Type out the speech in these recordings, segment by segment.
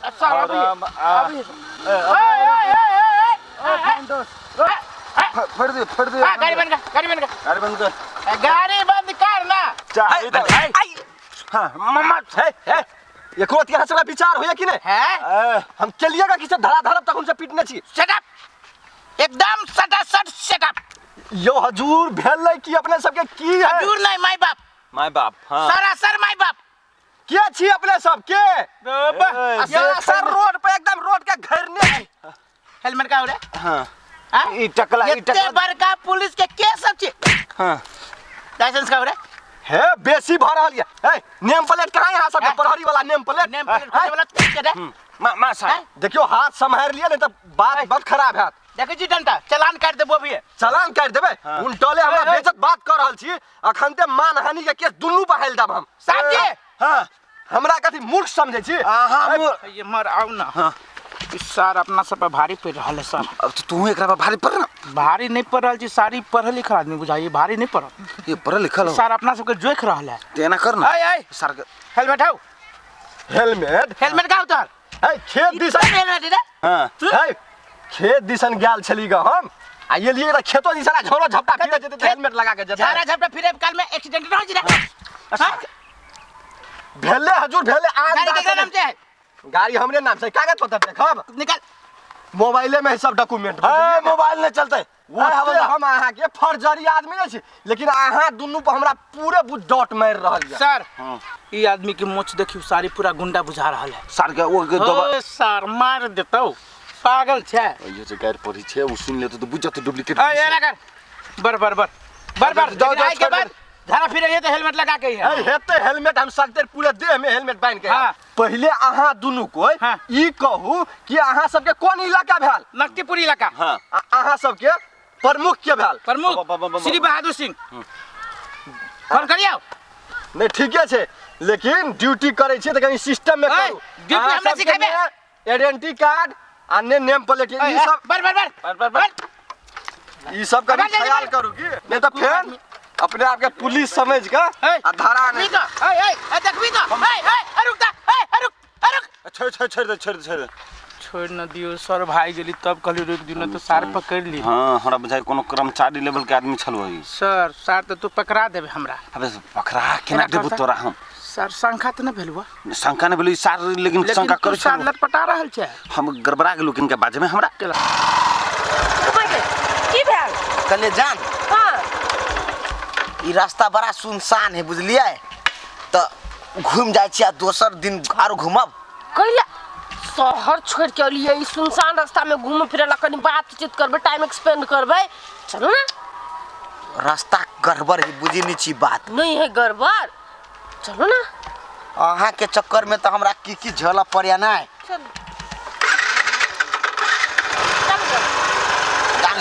Sir अभी फड़ दे गाड़ी बंद कर गाड़ी बंद कर ना हाँ मम्मा है एको अतिया से विचार होया कि नहीं है हम चलिएगा कि धरा धरब तक हमसे पीटने छी शट अप एकदम शट अप यो हजूर भेलै कि अपने सबके की है हजूर नहीं माय बाप हां सरासर माय बाप के छी अपने सब के सर रोड पे एकदम रोड के घेरने हेलमेट का हो रे हां ई टकला इतने बड़का पुलिस के सब छी हां लाइसेंस का हो रे है बेसी भ रहल है नेम प्लेट कहां यहां सब प्रहरी वाला नेम प्लेट वाला के रे मा साहब देखियो हाथ संभाल लिया नहीं तो बात बहुत खराब है देखै छी डंटा चालान काट देबो भी चालान काट देबे उल्टले हमरा बेइज्जत बात कर रहल छी अखनते मानहानि के केस दुन्नू पर हेल दब हम साहब जी हां हमरा कथि मूर्ख समझै छी हां ये मर आउ ना हां सर अपना सब पर भारी पड़ रहल है सर अब तू एकरा पर भारी पड़ ना भारी नहीं पड़ रहल छी सारी पढ़ल लिखल आदमी बुझाइए भारी नहीं पड़ ये पढ़ल लिखल हो सर अपना सब के जोख रहल है तेना कर ना ए सर हेलमेट हाउ हेलमेट का उतार है खेत दिसन हेलमेट रे हां है खेत दिसन गेल छली ग हम आ ये लिए खेतो दिसन झोलो झपटा फिरे जते हेलमेट लगा के जते झारा झपटा फिरे काल में एक्सीडेंट न हो जी रे भेले हजूर भेले आज गाड़ी के नाम से है गाड़ी हमरे नाम से कागज पत्र देखब निकाल मोबाइले में सब डॉक्यूमेंट है मोबाइल नहीं चलते वो हम आहा के फर्जरी आदमी नहीं छी लेकिन आहा दुन्नू पर हमरा पूरे बुझ डॉट मार रहल है सर ई आदमी के मोछ देखियो सारी पूरा गुंडा बुझा रहल है सर के वो सर मार देतौ पागल छै ये जे गाड़ी पड़ी छै वो सुन लेतो तो बुझत डुप्लीकेट ए ना कर बर जाओ के बाद धारा फिर ये तो हेलमेट लगा के है हेते हेलमेट हम सकते पूरे देह में हेलमेट बांध के पहले आहा दुनु कोई ई कहू कि आहा सबके कोन इलाका भेल नक्तीपुर इलाका हां आहा सबके प्रमुख के भेल प्रमुख श्री बहादुर सिंह फोन करियो नहीं ठीके छै लेकिन ड्यूटी करे छै त कहीं सिस्टम में करू ड्यूटी हमरा सिखाबे आइडेंटिटी कार्ड आ नेम प्लेट ई सब बर ई सब का ख्याल करू की नहीं तो फिर अपने आप के पुलिस समझ के धारा नहीं देखबी तो रुक छोड़ न दियो सर भाई गेली तब कहली रुक दियो न तो सार पकड़ ली हां हमरा बुझाई कोनो कर्मचारी लेवल के आदमी छलो ई सर सार तो तू पकड़ा देबे हमरा अबे पकड़ा केना देबो तोरा हम सर शंका त न भेलुआ शंका न भेलु सार लेकिन शंका कर छ सार लटपटा रहल छै हम गड़बड़ा गेलु किनके बाजे में हमरा की भेल कने जान हां ई रास्ता बड़ा सुनसान है बुझलिए त घूम जाय छी आ दोसर दिन आरो घुमब कइला शहर छोड़ के लिए ई सुनसान रास्ता में घूम फिरे ला कनी बातचीत करबे टाइम एक्सपेंड करबे चलो ना रास्ता गड़बड़ है बुझी नहीं छी बात नहीं है गड़बड़ चलो ना अहाँ के चक्कर में तो हमरा की झेला पड़या ना चल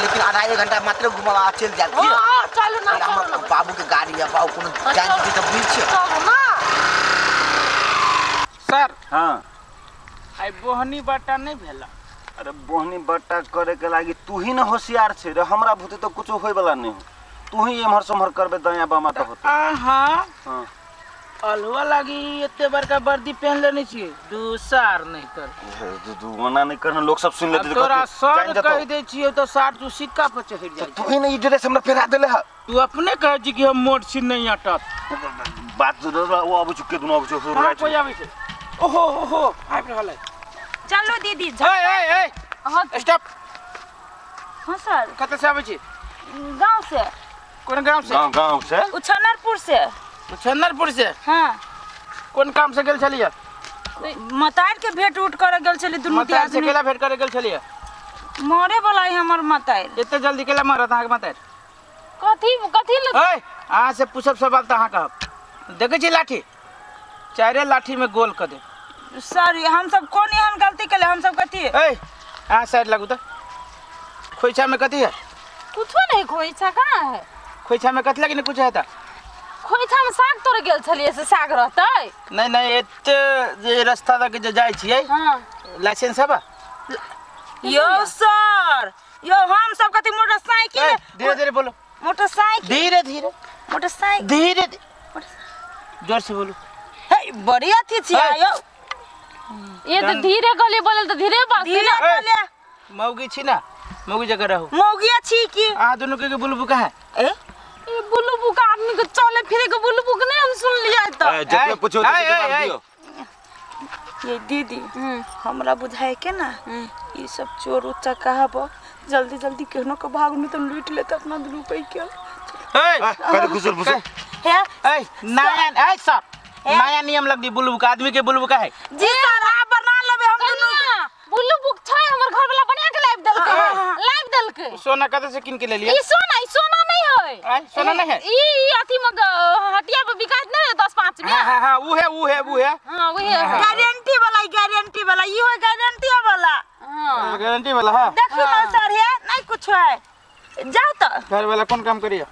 लेकिन आधा एक घंटा मात्र घुमावा चल जाए हां चलो ना हमर बाबू के गाड़ी है बाबू कोनो जान दी त बुझ छ चलो ना सर हां आई बोहनी बाटा नहीं भेला अरे बोहनी बाटा करे के लागी तू ही न होशियार छे रे हमरा भूते तो कुछ होय वाला नहीं तू ही एमहर समहर करबे दया बामा तो होते हां अलवा लागी एते बड़का वर्दी पहन लेने छी दूसर नहीं कर तू मना नहीं करना लोग सब सुन लेते तोरा सर कह दे छी तो सार तू सिक्का पर चढ़ जाय तू ही न ई ड्रेस हमरा पहरा देले है तू अपने कह छी कि हम मोट छी नहीं अटत बात वो अब चुके दुनो अब चुके राइट कोई आवे छै ओहो आइब रहल है चलो दीदी ए हां स्टॉप हां सर कत से आवे छी गांव से कौन गांव से गांव से उछनरपुर से चंदनपुर से हां कौन काम से गेल छलिए मतार के भेट उठ करे गेल छली दुनु मतार से केला भेट करे गेल छलिए मरे वाला है हमर मतार एते जल्दी केला मरत अहाँ के मतार कथी ए अहाँ से पूछब सवाल त अहाँ कहब देखे छी लाठी चारे लाठी में गोल कर दे सर हम सब कौन एहन गलती केले हम सब कथी ए अहाँ साइड लागू त खोइछा में कथी है कुछो नहीं खोइछा कहां है खोइछा में कथी लगी न कुछ है त खोइछा में साग तोड़ गेल छलिए से साग रहतै नहीं एते जे रास्ता तक जे जाय छियै हां लाइसेंस है बा यो सर यो हम सब कथी मोटरसाइकिल धीरे बोलो मोटरसाइकिल धीरे मोटरसाइकिल जोर से बोलो हे बड़ी अथी छी यो ये तो धीरे गली बोले तो धीरे बात धीरे बोले मौगी छी ना मौगी जगह रहू मौगिया छी की आ दोनों के बुलबु का है ए ये बुलबुक आदमी को चले फिरे के बुलबुक नहीं हम सुन लिया तो जब पूछो तो जवाब दियो। ये दीदी हमरा बुझाए के ना ये सब चोर उच्चा कहब जल्दी जल्दी केहनो के भाग में तुम लूट लेते अपना रुपए के कद घुसुर फुसुर है ए नया ए सर नया नियम लग दी बुलबु का आदमी के बुलबु का है जी सर आप बना लेबे हम दोनों बुलबुक छै हमर घर वाला बढ़िया के लाइव देल के सोना कदे से किन के ले लिया ई सोना नहीं होय सोना नहीं है ई अथी में हटिया पे बिकात नहीं है 10-5 में हां वो है हां वही है गारंटी वाला ई हो गारंटी वाला हां गारंटी वाला है देखो ना सर है नहीं कुछ है जाओ तो घर वाला कौन काम करियो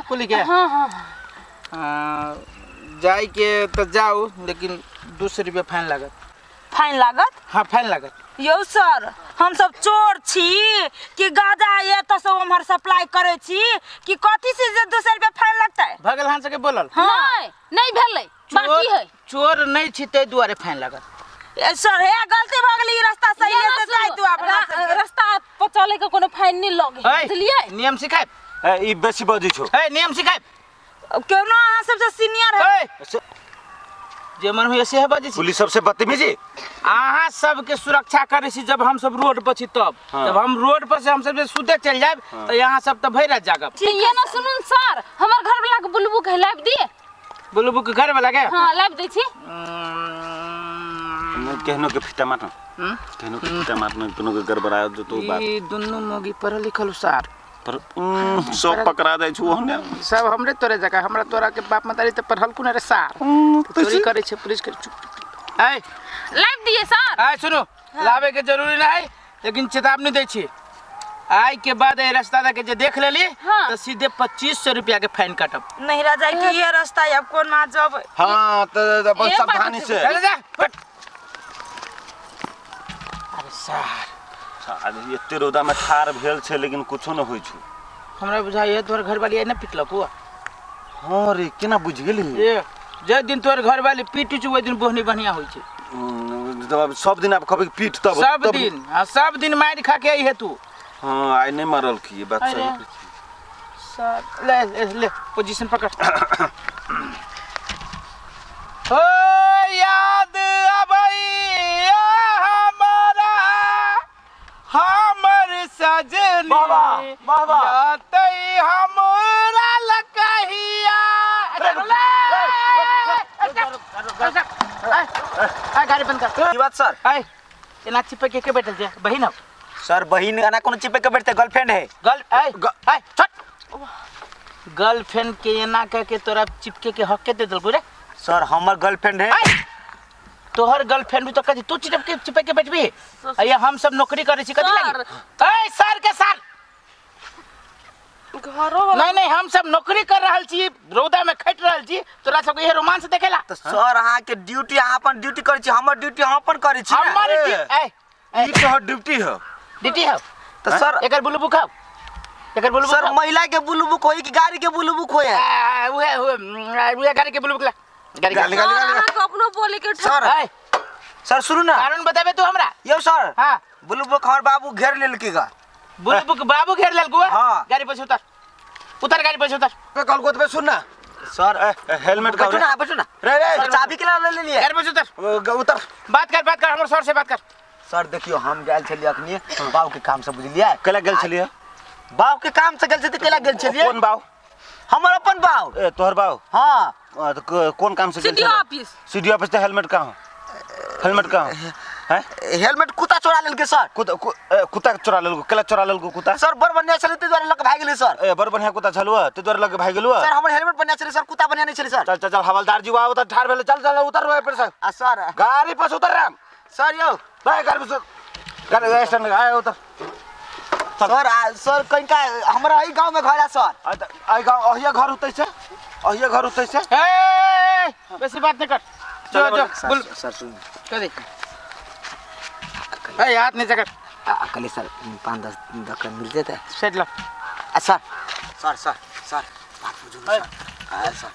कुली के हां जाई के तो जाओ लेकिन 200 रुपया फाइन लागत फाइन लागत हाँ फाइन लागत यो सर हम सब चोर छी कि गाजा ये तो सब हमर सप्लाई करे छी कि कथि से 200 रुपया फाइन लगता है भगल हां से के बोलल नहीं भेलै बाकी है चोर नहीं छी ते दुआरे फाइन लागत सर है गलती भ गेली रास्ता सही से जाई तू अपना रास्ता पर चले के कोनो फाइन नहीं लगे बुझलिए नियम सिखाए ई बेसी बजी छो नियम सिखाए केनो अहाँ सबसे सीनियर है जे मन हुए से है बजी पुलिस सबसे बदतमीजी अहाँ सबके सुरक्षा करे छी जब हम सब रोड पर छी तब जब हम रोड पर से हम सब सुते चल जाब तो यहाँ सब तो भैरा जागब ये ना सुनुन सर हमर घर वाला के बुलबुक है लाइव दिए बुलबुक घर वाला के हां लाइव दै छी केहनो के फीटा मारना केहनो के फीटा मारना दोनों के गड़बड़ायो जो तो बात ई दुन्नु मोगी पढ़ल लिखल सार पर सब पकड़ा जाय छु ओहने सब हमरे तोरे जगह हमरा तोरा के बाप मतारी त पढ़ल कुन रे सार चोरी करे छे पुलिस के चुप आय लाइव दिए सर आय सुनो लावे के जरूरी नहीं लेकिन चेतावनी दै छी आय के बाद ए रास्ता के जे देख लेली तो सीधे 2500 रुपया के फाइन काटब नहीं राजा की ये रास्ता अब कोन ना जब हां तो अपन सावधानी से चल जा अरे सार आज एते रोदा में ठार भेल छे लेकिन कुछो न होई छु हमरा बुझाय तोर घर वाली आइ न पिटलक हुआ हां रे केना बुझ गेली ए जे दिन तोर घर वाली पीटी छु ओइ दिन बोहनी बढ़िया होई छे जब सब दिन आप कभी पीठ तब सब दिन मार खा के आई है तू हां आई नहीं मरल की ये बात सही सर ले पोजीशन पकड़ ओ याद आबई हमारा हमर सजनी बाबा यातई हमरा लकहिया आ गाड़ी बंद कर की बात सर आय एना चिपके के बैठल जे बहिन सर बहिन गाना कोनो चिपे के बैठते गर्लफ्रेंड है गर्लफ्रेंड के एना कह के तोरा चिपके के हक के दे दल रे सर हमर गर्लफ्रेंड है तोहर गर्लफ्रेंड भी तो कथी तू चिपके के बैठबी अया हम सब नौकरी करे छी कथी लागी ए सर के सर घरो वाला नहीं हम सब नौकरी कर रहल छी रौदा में खट रहल छी तोरा सब ये रोमांस देखेला तो सर अहाँ के ड्यूटी अहाँ अपन ड्यूटी करे छी हमर ड्यूटी हम अपन करे छी हमर ई तो ड्यूटी है ड्यूटी है तो सर एकर बुलबुक खाओ एकर बुलबुक सर महिला के बुलबुक होई कि गाड़ी के बुलबुक होई है उहे गाड़ी के बुलबुक ला गाड़ी अपनो बोले के सर सर सुनु ना कारण बताबे तू हमरा यो सर हां बुलबुक हमर बाबू घेर लेल के गा बुलबुक बाबू घेर लेल गुआ हाँ। गाड़ी पर उतर गाड़ी पर उतर कल को तो सुन ना सर हेलमेट का बैठो ना रे चाबी के ले लिए गाड़ी पर उतर उतर बात कर हमर सर से बात कर सर देखियो हम गेल छलिए अखनी बाबू के काम से बुझलिए कला गेल छलिए बाबू के काम से गेल छथि केला गेल छलिए कौन बाऊ हमर अपन बाबू ए तोहर बाऊ हां तो कौन काम से गेल सीडी ऑफिस तो हेलमेट कहां हेलमेट कहां है हेलमेट कुत्ता चोरा लेल के सर कुत्ता चोरा लेल केला चोरा लेल कुत्ता सर बर बढ़िया छले ते द्वारा लग भाग गेले सर ए बर बढ़िया कुत्ता छलुआ ते द्वारा लग भाग गेलुआ सर हमर हेलमेट बढ़िया छले सर कुत्ता बढ़िया नहीं छले सर चल हवलदार जी आओ तो ठार भेले चल उतर रे पर आ सर गाड़ी पर उतर राम सर यो भाई गाड़ी पर गाड़ी स्टैंड आए उतर सर कहीं का हमरा ई गांव में घर है सर आई गांव अहिया घर उतै से ए बेसी बात नहीं कर जो बोल सर सुन कह दे ए हाथ नीचे कर कल सर 5-10 दक्कन मिल जाता सेट लो सर बात बुझो सर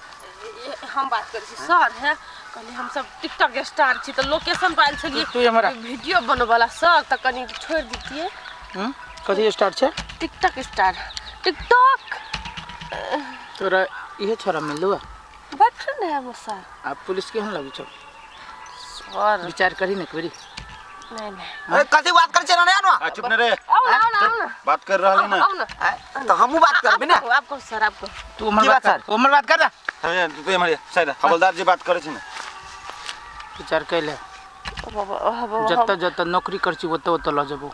हम बात कर सर है कनी हम सब टिकटॉक स्टार छी तो लोकेशन पाइल छलिए तू हमरा वीडियो बनवाला सब त कनी छोड़ दीतिए। कथी स्टार्ट छे? टिकटॉक स्टार टिकटॉक तोरा इहे छोरा मिललुआ बैठ ने हम सर आ पुलिस केहन लगी छौ? और विचार करी न करी। नहीं कथी बात कर छे ना चुप न रे आओ ना बात कर रहली ना आओ ना तो हमहू बात करबे ना। आपको सर आपको तू उमर बात कर, उमर बात कर। तू हमारे साइड हवलदार जी बात करे छे ना विचार कैले बाबा जत्ता जत्ता नौकरी करची ओत्ता ओत्ता ल जबो।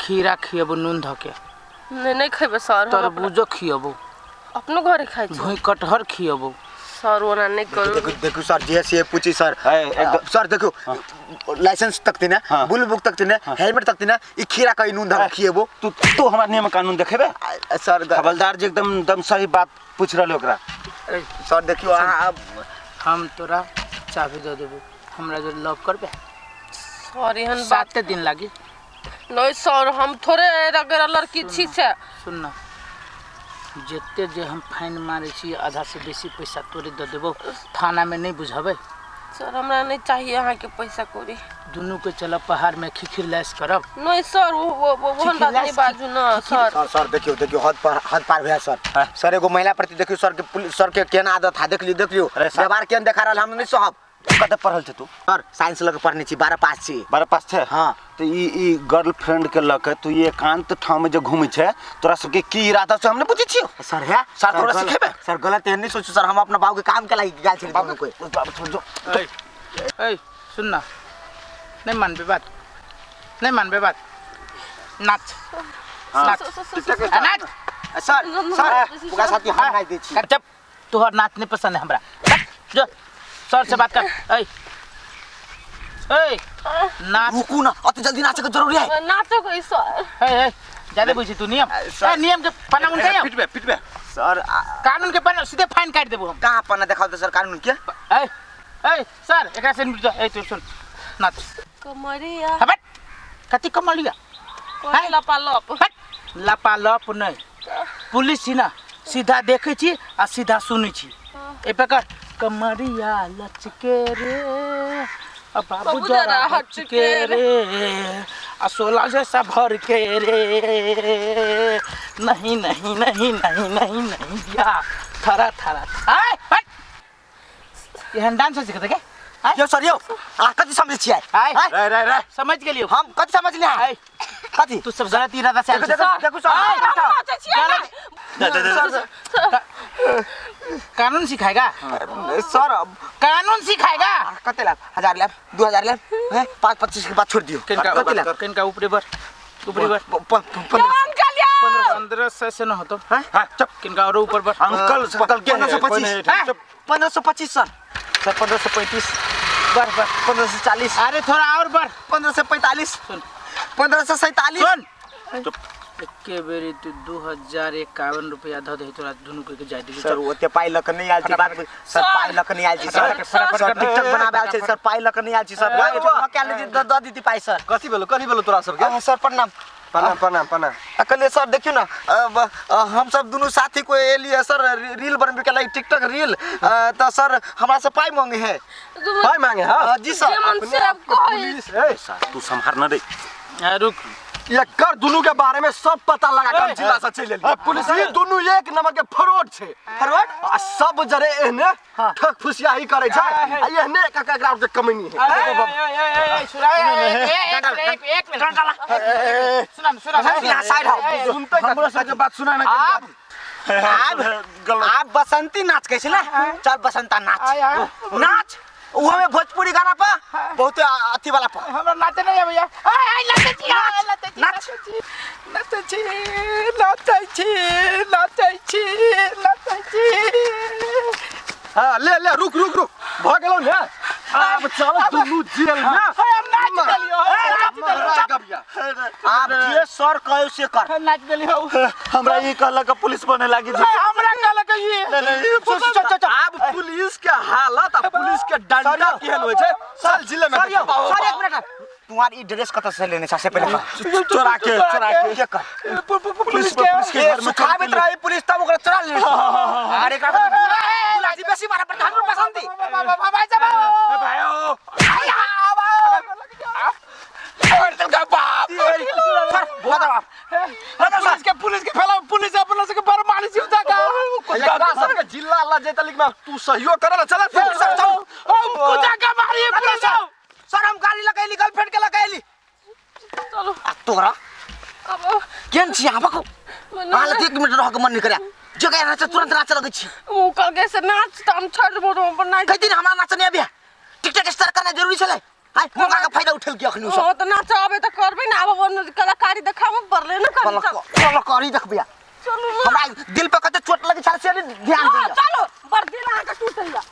खीरा खियबो नून धके, नहीं खइबे सर हम तरबूजो खियबो, अपनो घरे खाइ छी भुई कटहर खियबो। सर ओना नहीं करू। देखो सर जे से पूछी सर सर देखो लाइसेंस तकती ना बुल बुक तकती ना हेलमेट तकती ना ई खीरा कई नून धके खियबो। तू हमार नियम कानून देखेबे। सर हवलदार जी एकदम सही बात पूछ रहले ओकरा। सर देखियो हम तोरा चाबी दे देबो, हमरा जे लव करबे सर एहन बात 7 दिन लागी। नहीं सर हम थोड़े अगर लड़की छी से सुन ना जेते जे हम फाइन मारे छी आधा से बेसी पैसा तोरे दे देबो, थाना में नहीं बुझाबे। सर हमरा नहीं चाहिए यहाँ के पैसा कोरी। दुनू के चल पहाड़ में खिखिर लैस करब। नहीं सर वो बात नहीं बाजू ना सर। सर देखियो हद पार भैया सर। सर एगो महिला प्रति देखियो सर के पुलिस सर के केना आदत है देख लियो व्यवहार केन देखा रहल हम नहीं सहब। कते पढ़ल छे तू? सर साइंस लग पढ़ने छी 12 पास छी। 12 पास छे? हां तो ई गर्लफ्रेंड के लके तू ये एकांत ठाव में जो घूमे छे तोरा सबके की इरादा से हमने पूछी छियो? सर है सर तोरा सिखेबे? सर गलत है नहीं सोचो सर हम अपना बाबू के काम के लागी गेल छी बाबू कोई। ए सुन ना नहीं मानबे बात, नहीं मानबे बात। नाच नाच नाच सर सर पुका साथी हम नहीं दे छी। चुप तोहर नाच नहीं पसंद है हमरा। जो सर से बात कर। ए नाच रुकू ना अत जल्दी नाचे के जरूरी है। नाचो कोई सर ए ज्यादा बुझी तू नियम नियम के पन्ना उनके पिटबे सर कानून के पन्ना सीधे फाइन काट देबो हम। कहां पन्ना दिखाओ तो सर कानून के। ए सर एकरा से ए तू सुन नाच कमरिया हबट कति कमलिया कोई लपालप लपालप नहीं पुलिस छी ना सीधा देखे छी आ सीधा सुनै छी। ए पकड़ कमरिया लचके रे अब बाबू जरा हटके रे आ 16 जैसा भर के रे नहीं नहीं नहीं नहीं नहीं नहीं या थरा थरा आय हट एहन डांस सीखते के यो सर यो कति समझ छियै? आय रे समझ गेलियो हम कति समझ लिया आय कति तू सब गलत इरादा से देखो सर कानून सिखाएगा सर कानून सिखाएगा। कते लाख 1000 लाख 2000 लाख है 5-25 के बाद छोड़ दियो। कते लाख किनका ऊपरी बर 1500 से न होतो हां चुप किनका और ऊपर बर अंकल के 1525 1525 सर 1535 बर 1540 अरे थोड़ा और बर 1545 सुन 1547 सुन एके बेरी तू 2051 रुपया ध दे तोरा दुनु के जाय दे सर ओते पाई लक नहीं आल छी बात सर पाई लक नहीं आल छी सर टिकटॉक बनाबे आल छी सर पाई लक नहीं आल छी सर क्या ले द दीदी पाई सर कथी भेलो तोरा सब के सर प्रणाम प्रणाम अकले सर देखियो ना हम सब दोनों साथी को एलिए सर रील बनबे के लिए टिकटॉक रील तो सर हमरा से पाई मांगे है पाई मांगे हां जी सर पुलिस ए तू संभार न दे रुक ये कर दुनु के बारे में सब पता लगा कर जिला से चल लेली पुलिस ये दुनु एक नंबर के फ्रॉड छे फरवर्ड आ सब जरे एहने ठक फुसियाही करे छै आ एहने एकरा से कमैनी है सुना एक मिनट सुना साइड आओ सुनते हमरा सबके बात सुना ना आप बसंती नाच कैसे ना चल बसंता नाच नाच वो में भोजपुरी गाना पर बहुत अथी वाला पर हमरा नाचे नहीं है भैया आई नाचे छी नाच नाचे छी हां ले रुक भ गेलौ ने अब चल दुनु जेल में हम नाच देलियो आप जे सर कहो से कर नाच देलियो हमरा ई कहला का पुलिस बने लागी जी हमरा कहला के ये अब पुलिस के हालत आ पुलिस के डंडा केहन होय छै चल जिले में सर एक मिनट तुम्हारी ड्रेस कत से लेने सबसे पहले चोरा के ये कर पुलिस के घर में सुखा में रही पुलिस तब ओकरा चोरा ले अरे का बुलाती बेसी मारा पर हम पसंद थी भाई साहब भाइयों पुलिस के फैला पुलिस अपना से बार मारी सी होता का जिल्ला अल्लाह जेता लिख में तू सहयोग करे ना चला हम कुजा का मारी पुलिस सर हम गाड़ी लगाइली गर्लफ्रेंड के लगाइली चलो तोरा अब केन छी आबा को हाल 1 मिनट रह के मन नहीं करे जगह ना तुरंत नाच लगे छी वो कल के से नाच हम छोड़ बोलो पर नाच कई दिन हमरा नाच नहीं आबे टिकटॉक स्टार करना जरूरी छले हाय मौका का फायदा उठल के अखनी ओ तो नाच आबे त करबे ना अब वन कलाकारी देखाम परले ना कलाकारी देखबिया चलो हमरा दिल पे कते चोट लगे छल से ध्यान दे चलो बड़ दिल आके टूट गया